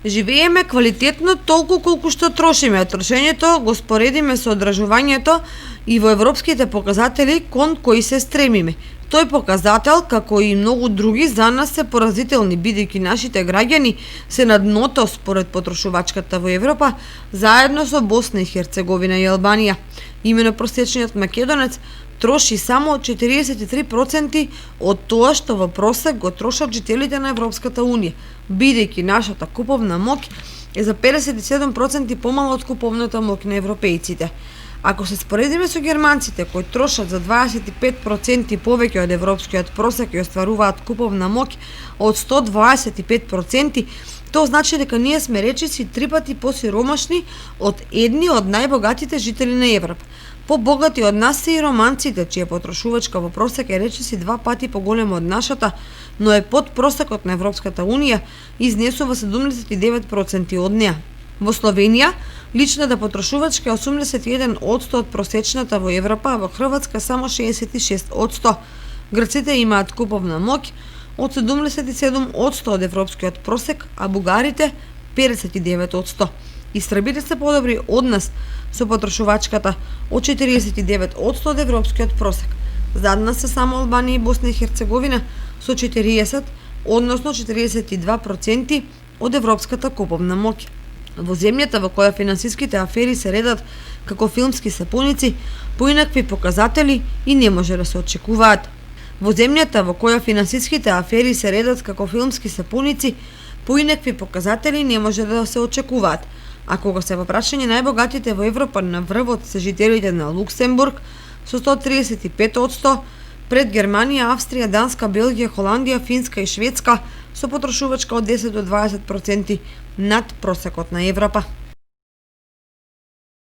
Живееме квалитетно толку колку што трошиме, а трошењето го споредиме со одржувањето и во европските показатели кон кои се стремиме. Тој показател, како и многу други, за нас се поразителни, бидејќи нашите граѓани се на дното според потрошувачката во Европа, заедно со Босна и Херцеговина и Албанија. Имено просечниот македонец троши само 43% од тоа што во просек го трошат жителите на Европската Унија, бидејќи нашата куповна моќ е за 57% помала од куповната моќ на европејците. Ако се споредиме со германците кои трошат за 25% повеќе од европскиот просек и остваруваат куповна моќ од 125%, тоа значи дека ние сме речиси 3 пати посиромашни од едни од најбогатите жители на Европа. Побогати од нас се и романците, чија потрошувачка во просек е речиси 2 пати поголема од нашата, но е под просекот на Европската Унија и изнесува 79% од неа. Во Словенија, личната потрошувачка е 81% од просечната во Европа, а во Хрватска само 66%. Грците имаат куповна моќ од 77% од европскиот просек, а бугарите 59%. И србите се подобри од нас со потрошувачката од 49% од европскиот просек. Зад нас се само Албанија и Босна и Херцеговина со 40, односно 42% од европската куповна моќ. Во земјата во која финансиските афери се редат како филмски сапуници, поинакви показатели и не може да се очекуваат. Во земјата во која финансиските афери се редат како филмски сапуници, поинакви показатели не може да се очекуваат. А кога се во прашање најбогатите во Европа на врвот се жителите на Луксембург со 135%, пред Германија, Австрија, Данска, Белгија, Холандија, Финска и Шведска со потрошувачка од 10 до 20% над просекот на Европа.